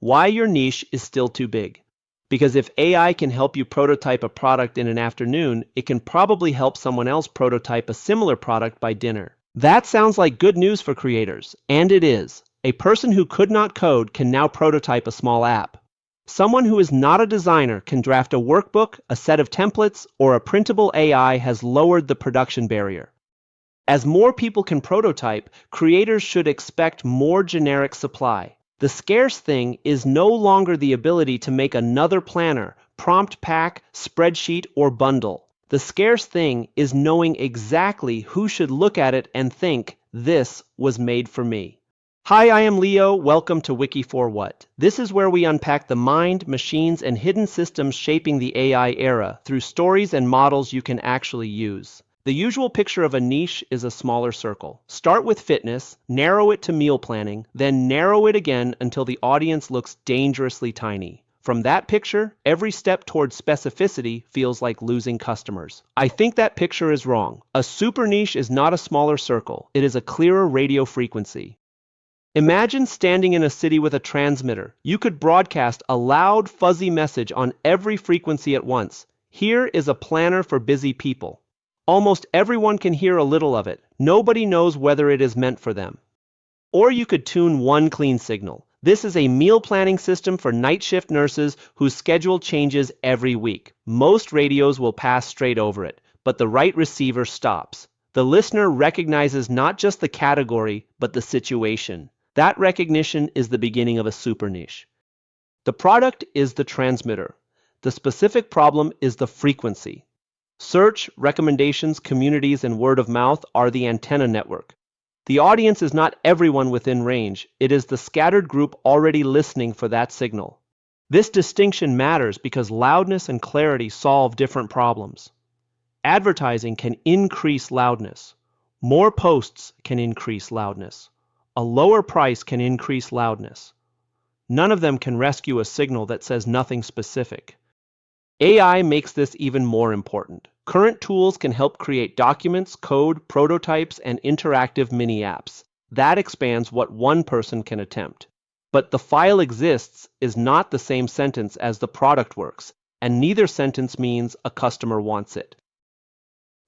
Why your niche is still too big. Because if AI can help you prototype a product in an afternoon, it can probably help someone else prototype a similar product by dinner. That sounds like good news for creators, and it is. A person who could not code can now prototype a small app. Someone who is not a designer can draft a workbook, a set of templates, or a printable AI has lowered the production barrier. As more people can prototype, creators should expect more generic supply. The scarce thing is no longer the ability to make another planner, prompt pack, spreadsheet, or bundle. The scarce thing is knowing exactly who should look at it and think, this was made for me. Hi, I am Leo. Welcome to Wiki for What. This is where we unpack the mind, machines, and hidden systems shaping the AI era through stories and models you can actually use. The usual picture of a niche is a smaller circle. Start with fitness, narrow it to meal planning, then narrow it again until the audience looks dangerously tiny. From that picture, every step towards specificity feels like losing customers. I think that picture is wrong. A super niche is not a smaller circle. It is a clearer radio frequency. Imagine standing in a city with a transmitter. You could broadcast a loud, fuzzy message on every frequency at once. Here is a planner for busy people. Almost everyone can hear a little of it. Nobody knows whether it is meant for them. Or you could tune one clean signal. This is a meal planning system for night shift nurses whose schedule changes every week. Most radios will pass straight over it, but the right receiver stops. The listener recognizes not just the category, but the situation. That recognition is the beginning of a super niche. The product is the transmitter. The specific problem is the frequency. Search, recommendations, communities, and word of mouth are the antenna network. The audience is not everyone within range. It is the scattered group already listening for that signal. This distinction matters because loudness and clarity solve different problems. Advertising can increase loudness. More posts can increase loudness. A lower price can increase loudness. None of them can rescue a signal that says nothing specific. AI makes this even more important. Current tools can help create documents, code, prototypes, and interactive mini-apps. That expands what one person can attempt. But the file exists is not the same sentence as the product works, and neither sentence means a customer wants it.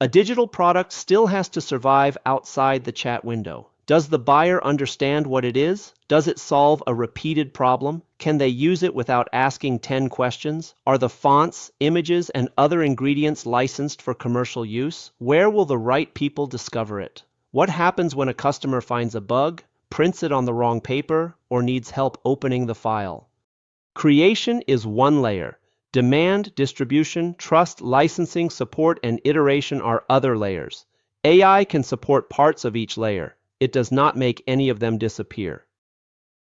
A digital product still has to survive outside the chat window. Does the buyer understand what it is? Does it solve a repeated problem? Can they use it without asking 10 questions? Are the fonts, images, and other ingredients licensed for commercial use? Where will the right people discover it? What happens when a customer finds a bug, prints it on the wrong paper, or needs help opening the file? Creation is one layer. Demand, distribution, trust, licensing, support, and iteration are other layers. AI can support parts of each layer. It does not make any of them disappear.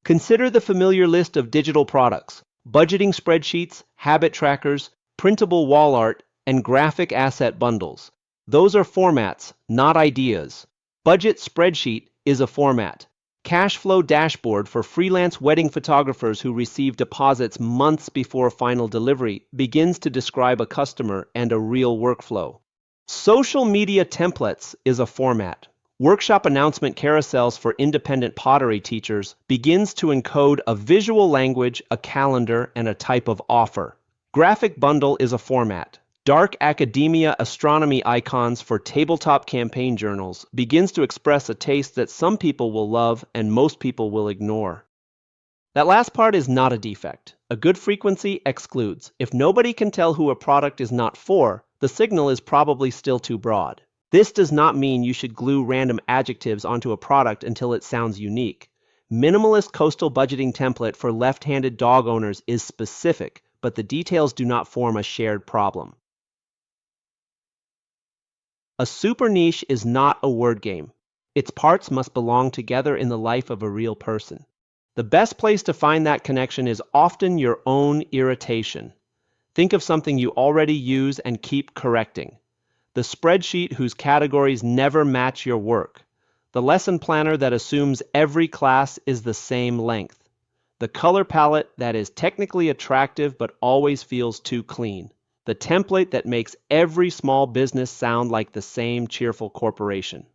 Consider the familiar list of digital products: budgeting spreadsheets, habit trackers, printable wall art, and graphic asset bundles. Those are formats, not ideas. Budget spreadsheet is a format. Cash flow dashboard for freelance wedding photographers who receive deposits months before final delivery begins to describe a customer and a real workflow. Social media templates is a format. Workshop announcement carousels for independent pottery teachers begins to encode a visual language, a calendar, and a type of offer. Graphic bundle is a format. Dark academia astronomy icons for tabletop campaign journals begins to express a taste that some people will love and most people will ignore. That last part is not a defect. A good frequency excludes. If nobody can tell who a product is not for, the signal is probably still too broad. This does not mean you should glue random adjectives onto a product until it sounds unique. Minimalist coastal budgeting template for left-handed dog owners is specific, but the details do not form a shared problem. A super niche is not a word game. Its parts must belong together in the life of a real person. The best place to find that connection is often your own irritation. Think of something you already use and keep correcting. The spreadsheet whose categories never match your work. The lesson planner that assumes every class is the same length. The color palette that is technically attractive but always feels too clean. The template that makes every small business sound like the same cheerful corporation.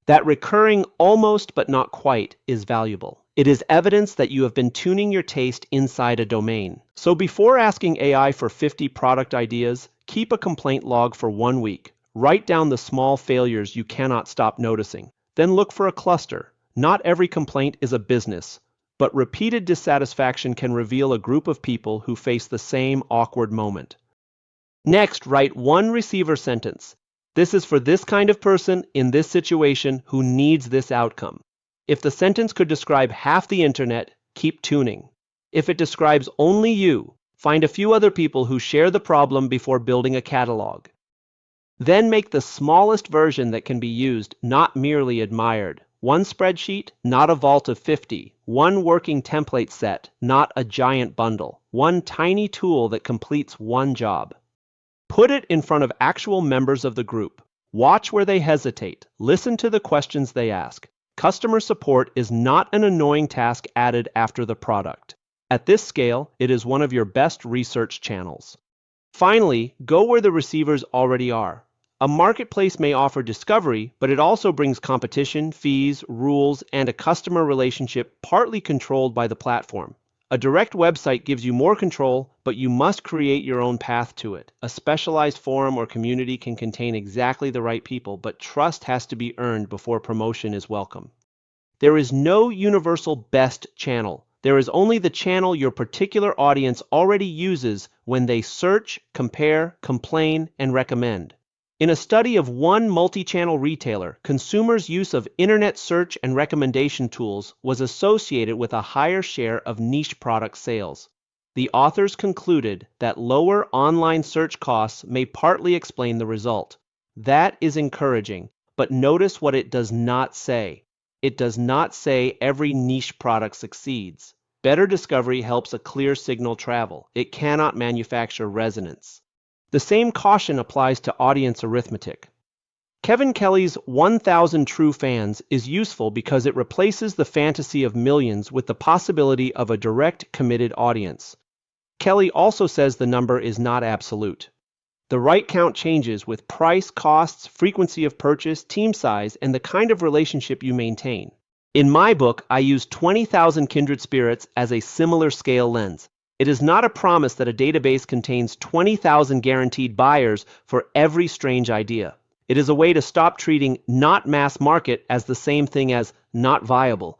That recurring almost but not quite is valuable. It is evidence that you have been tuning your taste inside a domain. So before asking AI for 50 product ideas, keep a complaint log for 1 week. Write down the small failures you cannot stop noticing. Then look for a cluster. Not every complaint is a business, but repeated dissatisfaction can reveal a group of people who face the same awkward moment. Next, write one receiver sentence. This is for this kind of person in this situation who needs this outcome. If the sentence could describe half the internet, keep tuning. If it describes only you, find a few other people who share the problem before building a catalog. Then make the smallest version that can be used, not merely admired. One spreadsheet, not a vault of 50. One working template set, not a giant bundle. One tiny tool that completes one job. Put it in front of actual members of the group. Watch where they hesitate. Listen to the questions they ask. Customer support is not an annoying task added after the product. At this scale, it is one of your best research channels. Finally, go where the receivers already are. A marketplace may offer discovery, but it also brings competition, fees, rules, and a customer relationship partly controlled by the platform. A direct website gives you more control, but you must create your own path to it. A specialized forum or community can contain exactly the right people, but trust has to be earned before promotion is welcome. There is no universal best channel. There is only the channel your particular audience already uses when they search, compare, complain, and recommend. In a study of one multi-channel retailer, consumers' use of internet search and recommendation tools was associated with a higher share of niche product sales. The authors concluded that lower online search costs may partly explain the result. That is encouraging, but notice what it does not say. It does not say every niche product succeeds. Better discovery helps a clear signal travel. It cannot manufacture resonance. The same caution applies to audience arithmetic. Kevin Kelly's 1,000 True Fans is useful because it replaces the fantasy of millions with the possibility of a direct, committed audience. Kelly also says the number is not absolute. The right count changes with price, costs, frequency of purchase, team size, and the kind of relationship you maintain. In my book, I use 20,000 kindred spirits as a similar scale lens. It is not a promise that a database contains 20,000 guaranteed buyers for every strange idea. It is a way to stop treating not mass market as the same thing as not viable.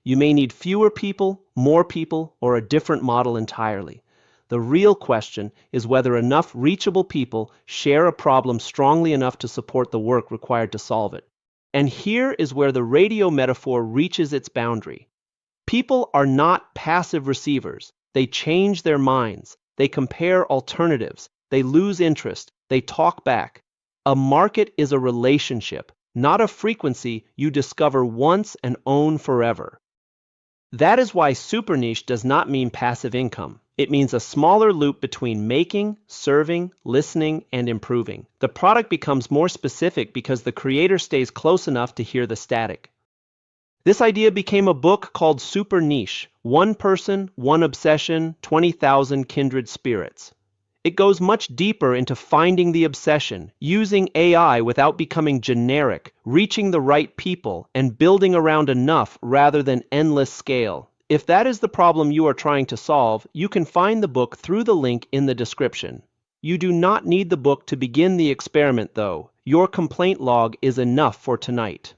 You may need fewer people, more people, or a different model entirely. The real question is whether enough reachable people share a problem strongly enough to support the work required to solve it. And here is where the radio metaphor reaches its boundary. People are not passive receivers. They change their minds. They compare alternatives. They lose interest. They talk back. A market is a relationship, not a frequency you discover once and own forever. That is why super niche does not mean passive income. It means a smaller loop between making, serving, listening, and improving. The product becomes more specific because the creator stays close enough to hear the static. This idea became a book called Super Niche, One Person, One Obsession, 20,000 Kindred Spirits. It goes much deeper into finding the obsession, using AI without becoming generic, reaching the right people, and building around enough rather than endless scale. If that is the problem you are trying to solve, you can find the book through the link in the description. You do not need the book to begin the experiment, though. Your complaint log is enough for tonight.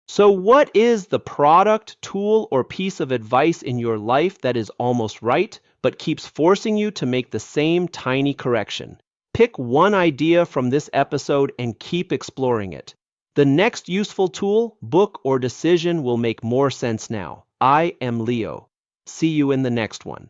So what is the product, tool, or piece of advice in your life that is almost right, but keeps forcing you to make the same tiny correction? Pick one idea from this episode and keep exploring it. The next useful tool, book, or decision will make more sense now. I am Leo. See you in the next one.